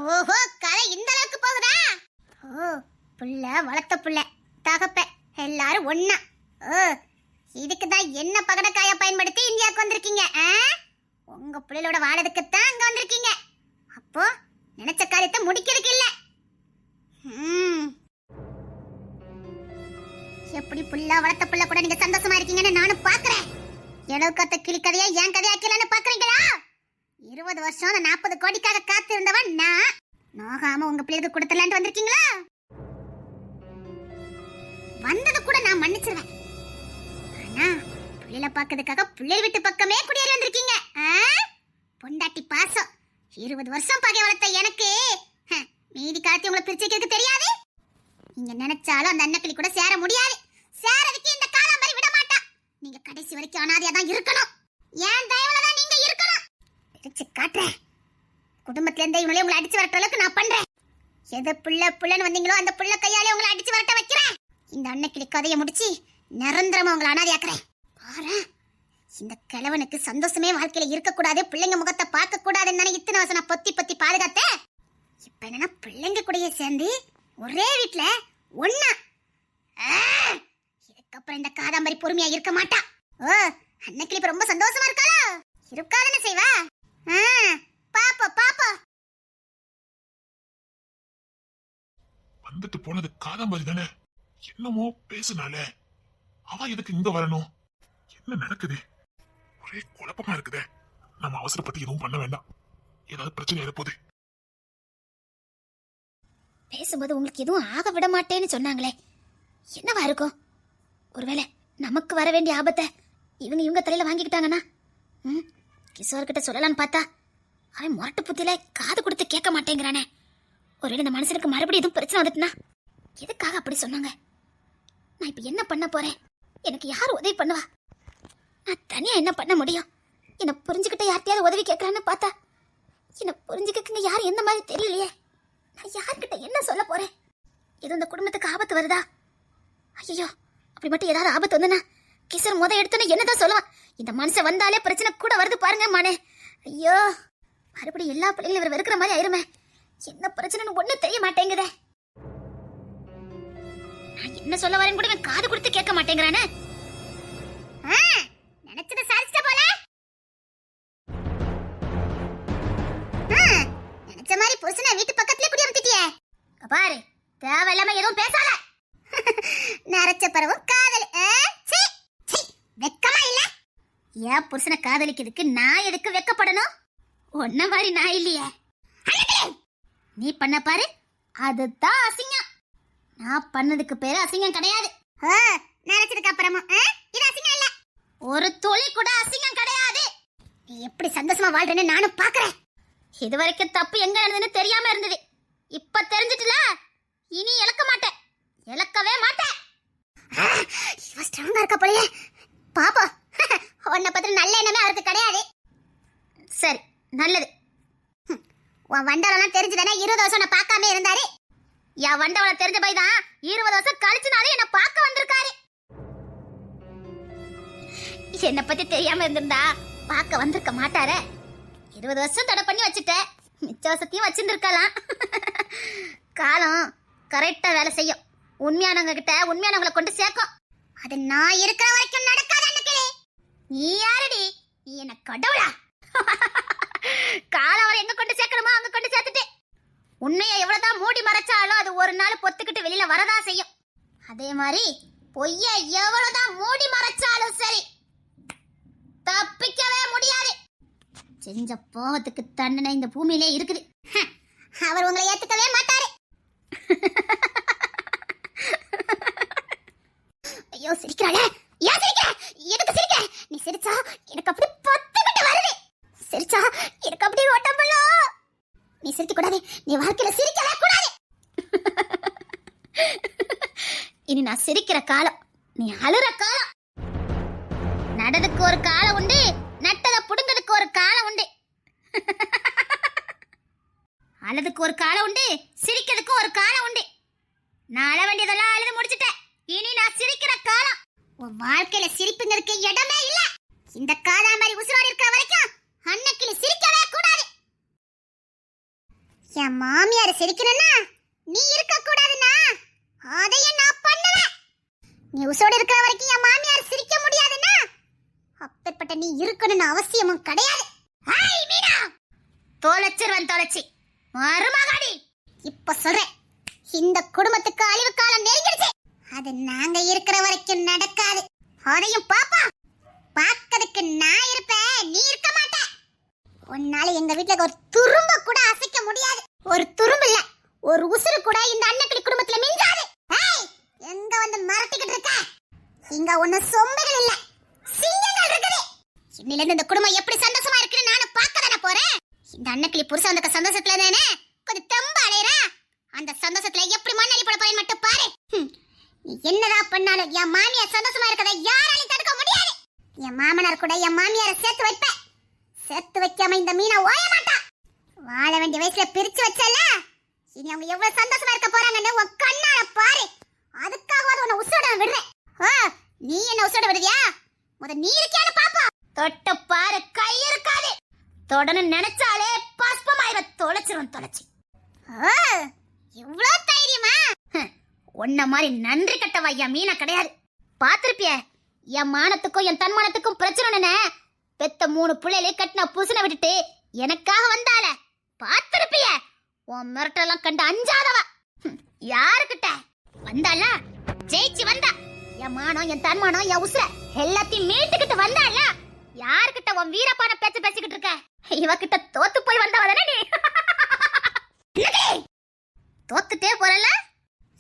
ஓஹோ, கதை இந்த அளவுக்கு போகுதா? ஓ, புள்ள வளர்த்த புள்ள தகப்ப எல்லாரும் ஒண்ணா. ஓ, இதுக்கு தான் என்ன பகடக்காய பயன்படுத்தி இந்தியாவுக்கு வந்திருக்கீங்க? உங்க பிள்ளையோட வாழறதுக்கு தான் அங்க வந்திருக்கீங்க. அப்போ நினைச்ச காரியத்தை முடிக்கிறதுக்கு இல்ல. எப்படி புள்ள வளர்த்த புள்ள கூட நீங்க சந்தோஷமா இருக்கீங்கன்னு நானும் பாக்குறேன். எழவுக்கத்த கிளி கதையா என் கதையாக்கலன்னு பாக்குறீங்களா? 20 வருஷம் அந்த 40 கோடிக்காக காத்து இருந்தவன் நான். நோகாம உங்க பிள்ளைக்கு கொடுத்துலான்ட்டு வந்திருக்கீங்களா? வந்தது கூட நான் மன்னிச்சிருவேன். ஆனா பிள்ளைல பாக்கிறதுக்காக பிள்ளை வீட்டு பக்கமே குடியேறி வந்திருக்கீங்க. பொண்டாட்டி பாசம் 20 வருஷம் பகை வளர்த்த எனக்கு மீதி காலத்தை உங்களை பிரிச்சுக்கிறதுக்கு தெரியாது. நீங்க நினைச்சாலும் அந்த அன்னக்கிளி கூட சேர முடியாது. சேரதுக்கு இந்த காலம் மாதிரி விட மாட்டா. நீங்க கடைசி வரைக்கும் அனாதையா தான் இருக்கணும். ஏன் தயவுல தான் நீங்க இருக்கணும். பிரிச்சு காட்டுறேன். குடும்பத்துல இருந்த இவங்களே உங்களை அடிச்சு வரட்ட அளவுக்கு நான் பண்றேன். எது புள்ளன்னு வந்தீங்களோ அந்த புள்ள கையாலே உங்களை அடிச்சு வரட்ட வைக்கிறேன். இந்த அன்னக்கிளி கதையை முடிச்சு நிரந்தரமா உங்களை அனாதையாக்குறேன். பாரு, இந்த கிழவனுக்கு சந்தோஷமே வாழ்க்கையில இருக்கக்கூடாது, பிள்ளைங்க முகத்தை பார்க்க கூடாதுன்னு தானே இத்தனை வருஷம் நான் பொத்தி பொத்தி பாதுகாத்தேன். இப்ப என்னன்னா பிள்ளைங்க கூடயே சேர்ந்து ஒரே வீட்டுல ஒண்ணா. இதுக்கப்புறம் இந்த காதாம்பரி பொறுமையா இருக்க மாட்டா. ஓ, அன்னக்கிளி இப்ப ரொம்ப சந்தோஷமா இருக்காளா? இருக்காதுன்னு செய்வா. பாப்பா பாப்பா. வந்துட்டு போனது காதாம்பரி தானே. என்னமோ பேசுனால அவ எதுக்கு இங்க வரணும்? என்ன நடக்குது? ஒரே குழப்பமா இருக்குதே. நம்ம அவசரப்பட்டு எதுவும் பண்ண வேண்டாம். ஏதாவது பிரச்சனை இருப்போது. பேசும்போது உங்களுக்கு எதுவும் ஆக விட மாட்டேன்னு சொன்னாங்களே, என்னவா இருக்கும்? ஒருவேளை நமக்கு வர வேண்டிய ஆபத்தை இவங்க தலையில வாங்கிக்கிட்டாங்கன்னா கிஷோர்கிட்ட சொல்லலான்னு பார்த்தா அவன் முரட்டு புத்தியில காது கொடுத்து கேட்க மாட்டேங்கிறானே. ஒருவேளை இந்த மனுஷனுக்கு மறுபடியும் எதுவும் பிரச்சனை வந்துட்டுனா எதுக்காக அப்படி சொன்னாங்க? நான் இப்ப என்ன பண்ண போறேன்? எனக்கு யார் உதவி பண்ணுவா? நான் தனியா என்ன பண்ண முடியும்? என்ன புரிஞ்சுக்கிட்ட யார்கிட்டயாவது உதவி கேட்கலான்னு பார்த்தா என்ன புரிஞ்சுக்க யார் எந்த மாதிரி தெரியலையே. நான் யார்கிட்ட என்ன சொல்ல போறேன்? எது இந்த குடும்பத்துக்கு ஆபத்து வருதா? ஐயோ, அப்படி மட்டும் ஏதாவது ஆபத்து வந்தனா கிஷோர் எடுத்துன்னு என்னதான் சொல்லுவான்? இந்த மனுஷன் வந்தாலே பிரச்சனை கூட வருது பாருங்க மானே. ஐயோ, மறுபடியும் எல்லா பிள்ளைங்களும் இவர் வெறுக்கிற மாதிரி ஆயிருமே. என்ன பிரச்சனைன்னு ஒண்ணு தெரிய மாட்டேங்குதே. நான் என்ன சொல்ல வரேன்னு கூட இவன் காது கொடுத்து கேட்க மாட்டேங்கிறானே. நினைச்சத சாதிச்சிட்ட போல. நினைச்ச மாதிரி புருஷனை வீட்டு பக்கத்துலயே குடியமர்த்திட்டியே. பாரு, தேவையில்லாம எதுவும் பேசாத. நரைச்ச பரவும் காதல். வெக்கமா இல்ல? ஏன் புருஷனை காதலிக்கிறதுக்கு நான் எதுக்கு வெக்கப்படணும்? ஒன்ன மாதிரி நான் இல்லையே. நீ பண்ண பாரு, அதுதான் அசிங்கம். நான் பண்ணதுக்கு பேரு அசிங்கம் கிடையாது. நினைச்சதுக்கு அப்புறமும் இது அசிங்கம் இல்ல. ஒரு துளி கூட அசிங்கம் கிடையாது. நீ எப்படி சந்தோஷமா வாழ்றேன்னு நானும் பாக்குறேன். இது வரைக்கும் தப்பு எங்க நடந்ததுன்னு தெரியாம இருந்தது. இப்ப தெரிஞ்சிட்டுல, இனி இழக்க மாட்டேன், இழக்கவே மாட்டேன். இவ ஸ்ட்ராங்கா இருக்க போலயே. பாப்பா, உன்னை பத்தி நல்ல எண்ணமே அவருக்கு கிடையாது. சரி, நல்லது. உன் வண்டவளம் தெரிஞ்சுதானே 20 வருஷம் நான் பார்க்காம இருந்தாரு. என் வண்டவளம் தெரிஞ்ச போய் தான் 20 வருஷம் கழிச்சுனாலே என்ன பார்க்க வந்திருக்காரு. என்னை பத்தி தெரியாம இருந்திருந்தா பார்க்க வந்திருக்க மாட்டாரே. 20 வருஷம் தடை பண்ணி வச்சுட்டேன், மிச்ச வருஷத்தையும் வச்சிருந்துருக்கலாம். காலம் கரெக்டா வேலை செய்யும். உண்மையானவங்க கிட்ட உண்மையானவங்களை கொண்டு சேர்க்கும். அது நான் இருக்கிற வரைக்கும் நடக்காது. அன்னைக்கு நீ யாரடி? நீ என்ன கடவுளா? காலம் வரை எங்க கொண்டு சேர்க்கணுமோ அங்க கொண்டு சேர்த்துட்டு உண்மையை எவ்வளவுதான் மூடி மறைச்சாலும் அது ஒரு நாள் பொத்துக்கிட்டு வெளியில வரதா செய்யும். அதே மாதிரி பொய்ய எவ்வளவுதான் மூடி மறைச்சாலும் சரி, தப்பிக்கவே முடியாது. செஞ்ச போகத்துக்கு தண்டனை இந்த பூமியிலே இருக்குது. அவர் உங்களை ஏத்துக்கவே மாட்டாரு. ஐயோ, சிரிக்கிறாளே. ஏன் சிரிக்கிற? எதுக்கு சிரிக்க? நீ சிரிச்சா எனக்கு அப்படி பொத்துக்கிட்டு வருது. சிரிச்சா எனக்கு அப்படி ஓட்டம்பலாம். நீ சிரிக்க கூடாது. நீ வாழ்க்கையில சிரிக்கவே கூடாது. இனி நான் சிரிக்கிற காலம், நீ அழுற காலம். நடதுக்கு ஒரு காலம் உண்டு, நட்டத புடுங்கிறதுக்கு ஒரு காலம் உண்டு. அழுதுக்கு ஒரு காலம் உண்டு, சிரிக்கிறதுக்கு ஒரு காலம் உண்டு. நான் அழ வேண்டியதெல்லாம் அழுது முடிச்சிட்டேன். இனி நான் சிரிக்கிற காலம். உன் வாழ்க்கையில சிரிப்புங்கிறதுக்கு இடமே இல்ல. இந்த காதாம்பரி உசுரோடு இருக்கிற வரைக்கும் அன்னைக்கு சிரிக்கவே கூடாது. என் மாமியார் சிரிக்கணும்னா நீ இருக்க கூடாதுன்னா அதையும் நான் பண்ணுவேன். நீ உசோட இருக்கிற வரைக்கும் என் மாமியார் சிரிக்க முடியாதுன்னா அப்பேற்பட்ட நீ இருக்கணும்னு அவசியமும் கிடையாது. ஹாய் மீனா, தொலைச்சிருவன் தொலைச்சி மருமகாடி. இப்ப சொல்றேன், இந்த குடும்பத்துக்கு அழிவு காலம் நெருங்கிடுச்சு. அது நாங்க இருக்கிற வரைக்கும் நடக்காது. அதையும் பாப்பா, பாக்கிறதுக்கு நான் இருப்பேன், நீ இருக்க மாட்ட. உன்னால எங்க வீட்டுல ஒரு துரும்ப கூட அசைக்க முடியாது. ஒரு துரும்பு இல்ல, ஒரு உசுறு கூட இந்த அன்னக்கிளி குடும்பத்துல மிஞ்சாது. ஏய், எங்க வந்து மறட்டிக்கிட்டு இருக்க? இங்க ஒண்ணு சொம்புகள் இல்ல, சிங்கங்கள் இருக்குது. இன்னில இருந்து இந்த குடும்பம் எப்படி சந்தோஷமா இருக்குன்னு நானும் பார்க்க தானே போறேன். இந்த அன்னக்கிளி புருஷன் அந்த சந்தோஷத்துல தானே கொஞ்சம் தெம்பா அலையறா. அந்த சந்தோஷத்துல எப்படி மண்ணடி போட போறேன்னு மட்டும் பாரு. நீ என்னதான் பண்ணாலும் என் மாமியார் சந்தோஷமா இருக்கதை யாராலையும் தடுக்க முடியாது. என் மாமனார் கூட என் மாமியாரை சேர்த்து வைப்பேன். சேர்த்து வைக்காம இந்த மீனை ஓய மாட்டா. வாழ வேண்டிய வயசுல பிரிச்சு வச்சல, இனி அவங்க எவ்வளவு சந்தோஷமா இருக்க போறாங்கன்னு உன் கண்ணால பாரு. அதுக்காகவாது உன்னை உசுரோட விடுறேன். ஓ, நீ என்ன உசுரோட விடுறியா? நீ இருக்கியான்னு பாப்போம். தொட்ட பாரு, கை இருக்காது. தொடணும் நினைச்சாலே பஸ்பமாயிர தொலைச்சிருவன் தொலைச்சி. ஓ, இவ்வளவு தைரியமா? உன்ன மாதிரி நன்றி கட்டவா என் மீனா கிடையாது. பாத்திருப்பிய, என் மானத்துக்கும் என் தன்மானத்துக்கும் பிரச்சனை. பெத்த 3 பிள்ளைகளை கட்டின புசுனை விட்டுட்டு எனக்காக வந்தால பாத்திருப்பிய. உன் மிரட்டெல்லாம் கண்டு அஞ்சாதவா. யாருக்கிட்ட வந்தால ஜெயிச்சு வந்தா. என் மானம், என் தன்மானம், என் உசுர எல்லாத்தையும் மீட்டுக்கிட்டு வந்தால. யாருக்கிட்ட உன் வீரப்பான பேச்சு பேசிக்கிட்டு இருக்க? இவகிட்ட தோத்து போய் வந்தவ தானே நீ. தோத்துட்டே போறல.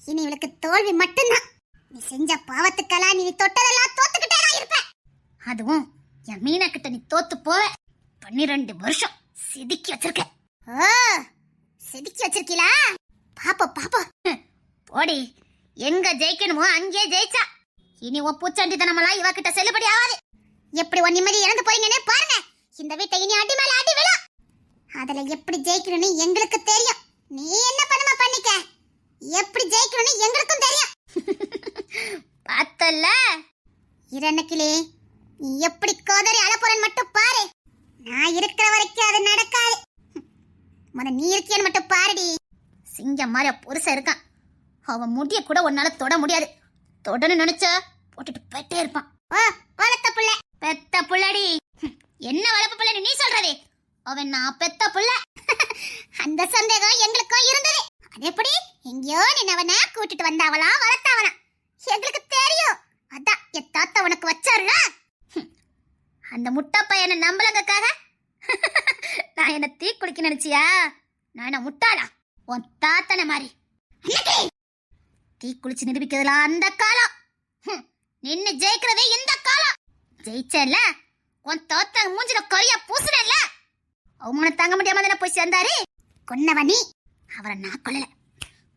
இனி இவளுக்கு தோல்வி மட்டும்தான். நீ செஞ்ச பாவத்துக்கெல்லாம் நீ தொட்டதெல்லாம் தோத்துக்கிட்டே தான் இருப்ப. அதுவும் என் மீனா கிட்ட நீ தோத்து போவ. 12 வருஷம் செதுக்கி வச்சிருக்க. ஓ, செதுக்கி வச்சிருக்கீங்களா? பாப்பா பாப்பா. போடி, எங்க ஜெயிக்கணுமோ அங்கே ஜெயிச்சா. இனி உன் பூச்சாண்டித்தனமெல்லாம் இவகிட்ட செல்லுபடி ஆகாது. எப்படி உன் நிம்மதி இழந்து போறீங்கன்னே பாருங்க. இந்த வீட்டை இனி அடி மேல அடி விழும். அதுல எப்படி ஜெயிக்கணும்னு எங்களுக்கு தெரியும். நீ என்ன பண்ணுமா பண்ணிக்க. எப்படி ஜெயிக்கணும்னு எங்களுக்கும் தெரியும். பார்த்தல்ல இரண்டக்கிளே, நீ எப்படி கோதறி அழப்போறன்னு மட்டும் பாரு. நான் இருக்கிற வரைக்கும் அது நடக்காது. நீ இருக்கியன்னு மட்டும் பாருடி. சிங்கம் மாதிரி புருஷன் இருக்கான். அவன் முடிய கூட உன்னால தொட முடியாது. தொடன்னு நினைச்ச போட்டுட்டு போயிட்டே இருப்பான். ஓ, வளர்த்த புள்ள. பெத்த புள்ளடி. என்ன வளர்ப்பு புள்ளன்னு நீ சொல்றதே? அவன் நான் பெத்த புள்ள. அந்த சந்தேகம் எங்களுக்கும் இருந்தது. அது எப்படி எங்கயோ நின்னவன கூட்டிட்டு வந்தாவளா வளர்த்தாவளா எங்களுக்கு தெரியும். அதான் என் தாத்தா உனக்கு வச்சாருல. அந்த முட்டா பையனை நம்பலங்கக்காக நான் என்ன தீ குளிக்க நினைச்சியா? நான் என்ன முட்டாளா? உன் தாத்தனை மாதிரி தீ குளிச்சு நிரூபிக்கிறதுல அந்த காலம். நின்னு ஜெயிக்கிறதே இந்த காலம். ஜெயிச்சல உன் தாத்தா மூஞ்சில கரியா பூசுனல்ல. அவமானம் தாங்க முடியாம தானே போய் சேர்ந்தாரு. கொன்னவன் நீ. அவரை நான் கொல்லல,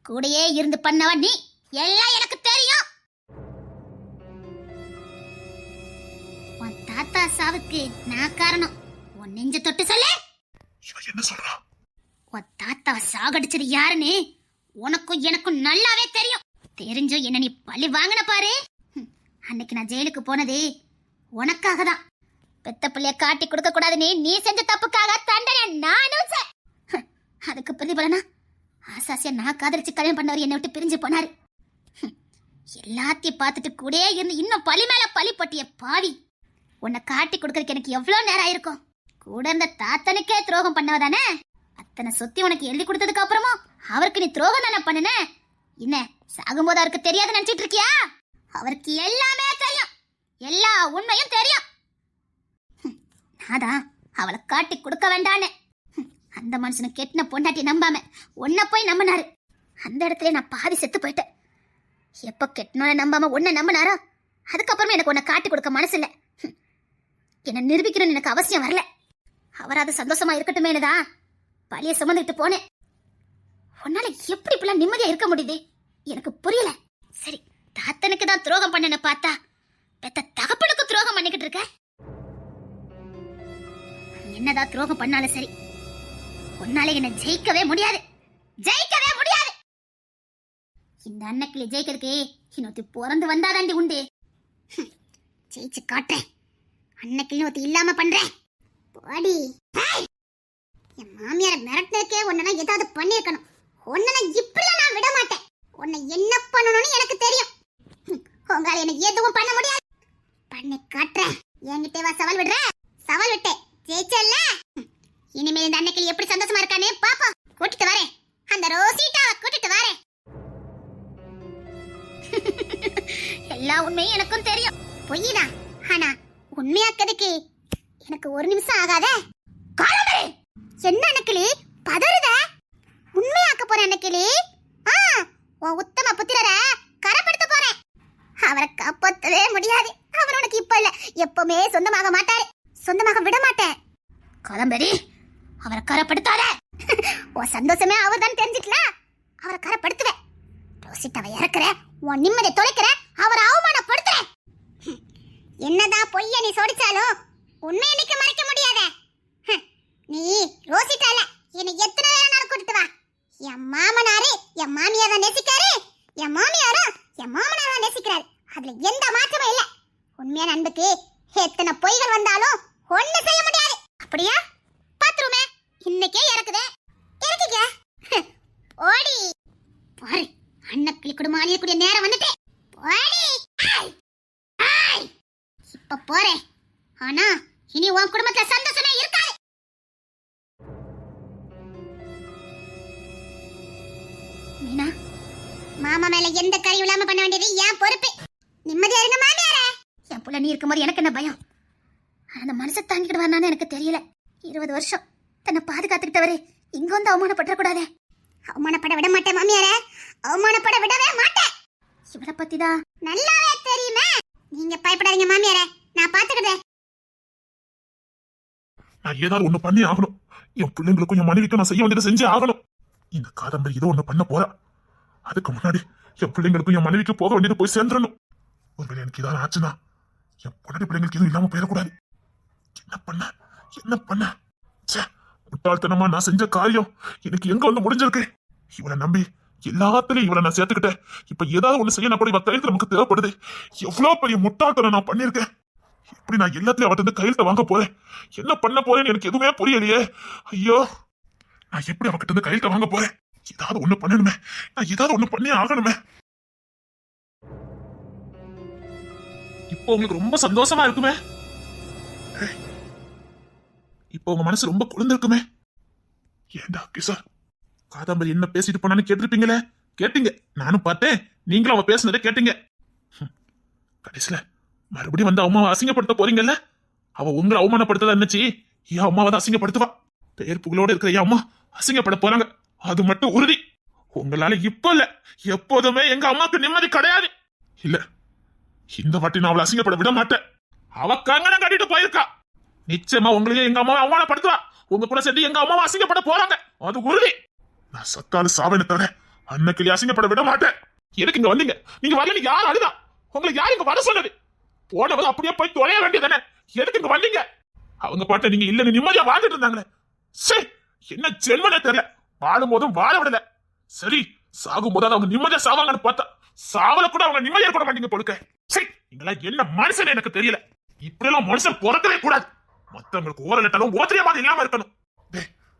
கூடயே இருந்து பண்ணவன் நீ. எல்லாம் எனக்கு தெரியும். உன் தாத்தா சாவுக்கு நான் காரணம். உன் நெஞ்ச தொட்டு சொல்லு. இவன் என்ன சொல்றா? உன் தாத்தா சாகடிச்சது யாருன்னு உனக்கும் எனக்கும் நல்லாவே தெரியும். தெரிஞ்சும் என்ன நீ பழி வாங்கின பாரு. அன்னைக்கு நான் ஜெயிலுக்கு போனது உனக்காக தான். பெத்த பிள்ளைய காட்டி கொடுக்க கூடாதுன்னு நீ செஞ்ச தப்புக்காக தண்டனை நானும். அதுக்கு பிரதிபலனா ஆசாசியா நான் காதலிச்சு கல்யாணம் பண்ணவர் என்னை விட்டு பிரிஞ்சு போனாரு. எல்லாத்தையும் பார்த்துட்டு கூடயே இருந்து இன்னும் பழி மேல பழி பட்டிய பாவி. உன்னை காட்டி கொடுக்கறதுக்கு எனக்கு எவ்வளவு நேரம் ஆயிருக்கும். கூட இருந்த தாத்தனுக்கே துரோகம் பண்ணவதானே. அத்தனை சொத்தி உனக்கு எழுதி கொடுத்ததுக்கு அப்புறமும் அவருக்கு நீ துரோகம் தானே பண்ணுன. என்ன சாகும்போது அவருக்கு தெரியாது நினைச்சிட்டு இருக்கியா? அவருக்கு எல்லாமே தெரியும், எல்லா உண்மையும் தெரியும். அதான் அவளை காட்டி கொடுக்க வேண்டான்னு. அந்த மனுஷனை கெட்டின பொண்டாட்டி நம்பாம உன்னை போய் நம்பினாரு. அந்த இடத்துல நான் பாதி செத்து போயிட்டேன். எப்ப கெட்டினோட நம்பாம உன்னை நம்பினாரோ அதுக்கப்புறமே எனக்கு உன்னை காட்டி கொடுக்க மனசு இல்லை. என்ன நிரூபிக்கணும்னு எனக்கு அவசியம் வரல. அவராது சந்தோஷமா இருக்கட்டுமேனுதான் பழிய சுமந்துட்டு போனேன். உன்னால எப்படி இப்பெல்லாம் நிம்மதியா இருக்க முடியுது எனக்கு புரியல. சரி, தாத்தனுக்கு தான் துரோகம் பண்ணன பார்த்தா பெத்த தகப்பனுக்கு துரோகம் பண்ணிக்கிட்டு இருக்க. என்னதான் துரோகம் பண்ணாலும் சரி, உன்னால என்ன ஜெயிக்கவே முடியாது, ஜெயிக்கவே முடியாது. இந்த அன்னக்கிளி ஜெயிக்கிறதுக்கு இன்னொருத்தி பிறந்து வந்தாதாண்டி உண்டு. ஜெயிச்சு காட்டுறேன். அன்னக்கிளி ஒருத்தி இல்லாம பண்றேன். போடி. என் மாமியார மிரட்டினதுக்கே உன்னை ஏதாவது பண்ணிருக்கணும். உன்னை இப்படிலாம் நான் விட மாட்டேன். உன்னை என்ன பண்ணணும்னு எனக்கு தெரியும். உங்களால என்ன எதுவும் பண்ண முடியாது. பண்ணி காட்டுறேன். என்கிட்ட வா சவால் விடுற. சவால் விட்டு ஜெயிச்சல்ல. இனிமேல் இந்த அன்னைக்கு எப்படி சந்தோஷமா இருக்கானே பாப்போம். கூட்டிட்டு வரேன். அந்த ரோசிட்டாவை கூட்டிட்டு வரேன். எல்லா உண்மையும் எனக்கும் தெரியும். பொய்தான். ஆனா உண்மையாக்கிறதுக்கு எனக்கு ஒரு நிமிஷம் ஆகாதே. என்ன அன்னைக்கிளி பதறுத? உண்மையாக்க போற அன்னைக்கிளி. உன் உத்தம புத்திரரை கரப்படுத்த போறேன். அவரை காப்பாற்றவே முடியாது. அவர் உனக்கு இப்ப இல்ல, எப்பவுமே சொந்தமாக மாட்டாரு. சொந்தமாக விட மாட்டேன். காதம்பரி, அவரை கரப்படுத்தாத. உன் சந்தோஷமே அவர் தான் தெரிஞ்சுக்கலாம். அவரை கரப்படுத்துவேன். ரோசிட்டாவை இறக்குற, உன் நிம்மதியை தொலைக்கிற, அவரை அவமானப்படுத்துற. என்னதான் பொய்ய நீ சோடிச்சாலும் உண்மையை நிக்க மறைக்க முடியாத. நீ ரோசிட்டால என்னை எத்தனை வேணாலும் கூட்டிட்டு வா. என் மாமனாரு என் மாமியார் தான் நேசிக்காரு. என் மாமியாரும் என் மாமனார் தான் நேசிக்கிறாரு. அதுல எந்த மாற்றமும் இல்ல. உண்மையான அன்புக்கு எத்தனை பொய்கள் வந்தாலும் ஒண்ணு செய்ய முடியாது. அப்படியா? பாத்ரூமே இன்னைக்கே இறக்குதே. இறக்கிக்க. ஓடி பாரு, அன்னக்கிளி குடும்பம் அழியக்கூடிய நேரம் வந்துட்டு. ஓடி. இப்ப போறேன். ஆனா இனி உன் குடும்பத்துல சந்தோஷமே இருக்காது. மீனா, மாமா மேல எந்த கறியும் இல்லாம பண்ண வேண்டியது என் பொறுப்பு. நிம்மதியா இருங்க மாமியாரே. என் புள்ள நீ இருக்கும்போது எனக்கு என்ன பயம்? அந்த மனசை தாங்கிட்டு வரானு எனக்கு தெரியல. 20 வருஷம் தன்னை பாதுகாத்துக்கிட்டவரு இங்க வந்து அவமானப்படக்கூடாதே. அவமானப்பட விட மாட்டேன் மாமியாரே. அவமானப்பட விடவே மாட்டேன். இவளை பத்திதான் நல்லாவே தெரியுமே. நீங்க பயப்படாதீங்க மாமியாரே, நான் பாத்துக்கிறேன். நான் ஏதாவது ஒண்ணு பண்ணி ஆகணும். என் பிள்ளைங்களுக்கும் என் மனைவிக்கும் நான் செய்ய வேண்டியதை செஞ்சே ஆகணும். இந்த காதம்பரி ஏதோ ஒண்ணு பண்ண போறா. அதுக்கு முன்னாடி என் பிள்ளைங்களுக்கும் என் மனைவிக்கு போக வேண்டியது போய் சேர்ந்துடணும். ஒருவேளை எனக்கு இதான் ஆச்சுன்னா என் பொண்டாட்டி பிள்ளைங்களுக்கு எதுவும் இல்லாம போயிடக்கூடாது. என்ன பண்ண முட்டாள்தனமா நான் செஞ்ச காரியம் எனக்கு எங்க வந்து முடிஞ்சிருக்கு. இவளை நம்பி எல்லாத்துலயும் இவளை நான் சேர்த்துக்கிட்டேன். இப்ப ஏதாவது ஒண்ணு செய்யணும் கூட இவ கையெழுத்து நமக்கு தேவைப்படுது. எவ்வளவு பெரிய முட்டாள்தனம் நான் பண்ணிருக்கேன். எப்படி நான் எல்லாத்தையும் அவட்ட கையெழுத்த வாங்க போறேன்? என்ன பண்ண போறேன்னு எனக்கு எதுவுமே புரியலையே. ஐயோ, நான் எப்படி அவகிட்ட இருந்து கையெழுத்த வாங்க போறேன்? ஏதாவது ஒண்ணு பண்ணணுமே. நான் ஏதாவது ஒண்ணு பண்ணி ஆகணுமே. இப்போ உங்களுக்கு ரொம்ப சந்தோஷமா இருக்குமே. இப்போ உங்க மனசு ரொம்ப குளிர்ந்திருக்குமே. ஏண்டா கிஷோர், காதம்பரி என்ன பேசிட்டு போனான்னு கேட்டிருப்பீங்களே. கேட்டீங்க, நானும் பார்த்தேன். நீங்களும் அவ பேசுனதை கேட்டீங்க. கடைசியில மறுபடியும் வந்து அம்மாவை அசிங்கப்படுத்த போறீங்கல்ல. அவ உங்களை அவமானப்படுத்ததா இருந்துச்சு. என் அம்மாவை தான் அசிங்கப்படுத்துவா. பெயர் புகழோட இருக்கிற என் அம்மா அசிங்கப்பட போறாங்க. அது மட்டும் உறுதி. உங்களால இப்ப இல்ல, எப்போதுமே எங்க அம்மாவுக்கு நிம்மதி கிடையாது. இல்ல, இந்த வாட்டி நான் அவளை அசிங்கப்பட விட மாட்டேன். அவ கங்கணம் கட்டிட்டு போயிருக்கா. நிச்சயமா உங்களையும் எங்க அம்மாவை அவமானப்படுத்துவா. உங்க கூட சேர்ந்து எங்க அம்மாவை அசிங்கப்பட போறாங்க. அது உறுதி. நான் சத்தாலும் சாவனை தவிர அன்னைக்கு அசிங்கப்பட விட மாட்டேன். எதுக்கு இங்க வந்தீங்க? நீங்க வரல, நீங்க யார் அழுதா? உங்களுக்கு யார் இங்க வர சொன்னது? போனவங்க அப்படியே போய் தொலைய வேண்டியதானே. எதுக்கு இங்க வந்தீங்க? அவங்க பாட்ட நீங்க இல்லன்னு நிம்மதியா வாழ்ந்துட்டு இருந்தாங்களே. சரி, என்ன ஜென்மனே தெரியல. வாழும் போதும் வாழ விடல. சரி, சாகும் போது அவங்க நிம்மதியா சாவாங்கன்னு பார்த்தா சாவல கூட அவங்க நிம்மதியா கூட மாட்டீங்க பொழுக்க. சரி, நீங்களா என்ன மனுஷன் எனக்கு தெரியல. இப்படி எல்லாம் மனுஷன் பிறக்கவே கூடாது. மத்தவங்களுக்கு ஓரலட்டாலும் ஓத்திரியமாக இல்லாம இருக்கணும்.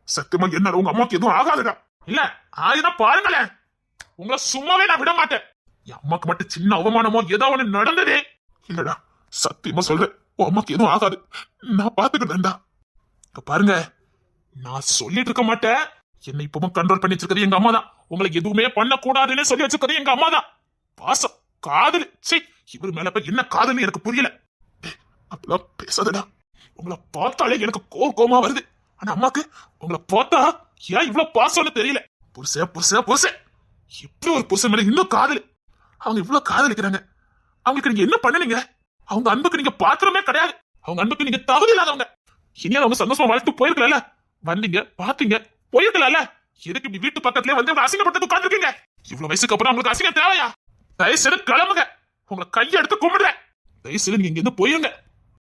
சத்தியமா என்ன உங்க அம்மாவுக்கு எதுவும் ஆகாதுடா. இல்ல ஆயுதம் பாருங்களேன். உங்களை சும்மாவே நான் விட மாட்டேன். என் அம்மாக்கு மட்டும் சின்ன அவமானமோ ஏதோ ஒண்ணு நடந்ததே இல்லடா. சத்தியமா சொல்றேன், உன் அம்மாக்கு எதுவும் ஆகாது. நான் பாத்துக்கிட்டேன்டா. பாருங்க, நான் சொல்லிட்டு இருக்க மாட்டேன். என்னை இப்பவும் கண்ட்ரோல் பண்ணி வச்சிருக்கிறது எங்க அம்மா தான். உங்களுக்கு எதுவுமே பண்ணக்கூடாதுன்னு சொல்லி வச்சிருக்கிறது எங்க அம்மா தான். பாசம், காதல். சரி, இவர் மேல என்ன காதல் எனக்கு புரியல. அப்பெல்லாம் பேசாதடா. உங்களை பார்த்தாலே எனக்கு கோவமா வருது. ஆனா அம்மாக்கு உங்களை பார்த்தா ஏன் இவ்வளவு பாசம்னு தெரியல. புருஷ இப்படி ஒரு புருஷன் மேல இன்னும் காதல். அவங்க இவ்வளவு காதலிக்கிறாங்க. அவங்களுக்கு நீங்க என்ன பண்ணுனீங்க? அவங்க அன்புக்கு நீங்க பாத்திரமே கிடையாது. அவங்க அன்புக்கு நீங்க தகுதி இல்லாதவங்க. இனியாவது அவங்க சந்தோஷமா வாழ்த்து போயிருக்கல. வந்தீங்க, பாத்தீங்க, போயிருக்கல. எதுக்கு இப்படி வீட்டு பக்கத்துலயே வந்து அசிங்கப்பட்டு உட்காந்துருக்கீங்க? இவ்வளவு வயசுக்கு அப்புறம் உங்களுக்கு அசிங்கம் தேவையா? தயவு செய்து கிளம்புங்க. உங்களை கையை எடுத்து கும்பிடுறேன். தயவு செய்து நீங்க இங்க இருந்து போயிருங்க.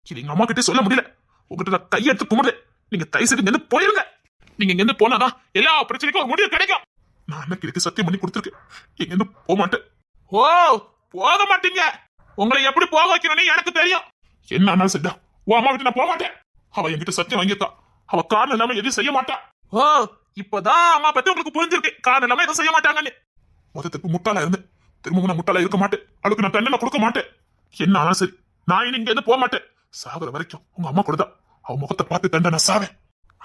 இது எங்க அம்மா கிட்டே சொல்ல முடியல. உங்ககிட்ட நான் கையை எடுத்து கும்பிடுறேன். நீங்க தயவு செய்து இங்க இருந்து போயிருங்க. நீங்க இங்க இருந்து போனாதான் எல்லா பிரச்சனைக்கும் ஒரு முடிவு கிடைக்கும். நான் அன்னைக்கு சத்தியம் பண்ணி கொடுத்துருக்கேன். இங்க இருந்து போக மாட்டேன். ஓ, போக மாட்டீங்க. உங்களை எப்படி போக வைக்கணும்னு எனக்கு தெரியும். என்ன ஆனாலும் சரிடா, உன் அம்மா கிட்ட நான் போக மாட்டேன். அவ என்கிட்ட சத்தியம் வாங்கியிருக்கா. அவ காரணம் இல்லாம எதையும் செய்ய மாட்டா. ஓ இப்பதான் அம்மா பத்தி உங்களுக்கு புரிஞ்சிருக்கு காரணம் இல்லாம எதுவும் செய்ய மாட்டாங்கன்னு. மொத்தத்துக்கு முட்டாளா இருந்து திரும்பவும் நான் முட்டாளா இருக்க மாட்டேன். அவளுக்கு நான் தண்டனை கொடுக்க மாட்டேன். என்ன ஆனாலும் சரி நான் இனி இங்க இருந்து போக மாட்டேன். சாகுற வரைக்கும் உங்க அம்மா கூட தான். அவ முகத்தை பார்த்து தண்டனை நான் சாவேன்.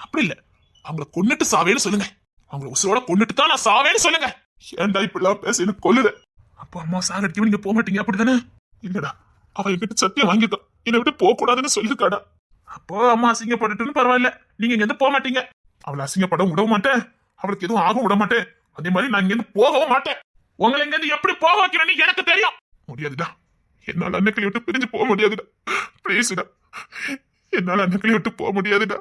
அப்படி இல்ல அவங்கள கொன்னுட்டு சாவேன்னு சொல்லுங்க. அவங்கள உசுரோட கொன்னுட்டு தான் நான் சாவேன்னு சொல்லுங்க. ஏன்டா இப்படிலாம் பேச எனக்கு கொல்லுற? அப்போ அம்மா சாகடிக்க நீங்க போக மாட்டீங்க அப்படிதானே? இல்லடா அவ என்கிட்ட சத்தியம் வாங்கியிருக்கா. என்னை விட்டு போக கூடாதுன்னு சொல்லிருக்காடா. அப்போ அம்மா அசிங்கப்பட்டுன்னு பரவாயில்ல. நீங்க இங்க இருந்து போக மாட்டீங்க. அவளை அசிங்கப்படவும் விட மாட்டேன். அவளுக்கு எதுவும் ஆகவும் விட மாட்டேன். அதே மாதிரி நான் இங்க இருந்து போகவும் மாட்டேன். உங்களை இங்க இருந்து எப்படி போக வைக்கணும்னு எனக்கு தெரியும். முடியாதுடா. என்னால அன்னைக்களை விட்டு பிரிஞ்சு போக முடியாதுடா. பிளீஸ்டா என்னால அன்னைக்களை விட்டு போக முடியாதுடா.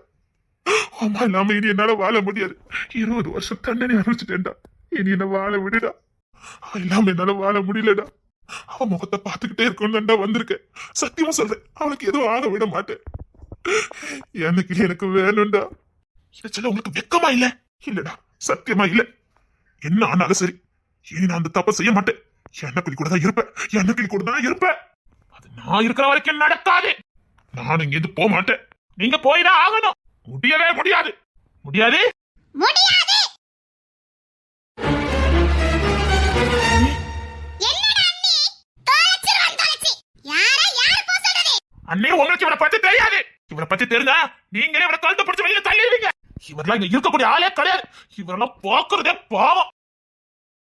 அம்மா இல்லாம இனி என்னால வாழ முடியாது. 20 வருஷம் தண்டனை அனுபவிச்சுட்டேன்டா. இனி என்ன வாழ விடுடா. அவ இல்லாம என்னால வாழ முடியலடா. அவ முகத்தை பார்த்துக்கிட்டே இருக்கணும்டா வந்திருக்கேன். சத்தியமா சொல்றேன் அவளுக்கு எதுவும் ஆக விட மாட்டேன். எனக்கு எனக்கு வேணும்டா. இதை சொல்ல உங்களுக்கு வெக்கமா இல்ல? இல்லடா சத்தியமா இல்ல. என்ன ஆனாலும் சரி இனி நான் அந்த தப்பை செய்ய மாட்டேன். எண்ணக்கிளி கூட தான் இருப்பேன். எண்ணக்கிளி கூட தான் இருப்பேன். அது நான் இருக்கிற வரைக்கும் நடக்காது. நான் இங்க இருந்து போக மாட்டேன். நீங்க போய்தான் ஆகணும். முடியவே முடியாது. முடியாது முடியாது. என்னடா அண்ணி தொலைச்சிருவான் தொலைச்சி. யார போ சொல்றது? அண்ணே உங்களுக்கு இவரை பத்தி தெரியாது. இவரை பத்தி தெரிஞ்சா நீங்களே இவரை கழுத்தை பிடிச்சு வெளியில தள்ளிடுவீங்க. இவரெல்லாம் இங்க இருக்கக்கூடிய ஆளே கிடையாது. இவரெல்லாம் பாக்குறதே பாவம்.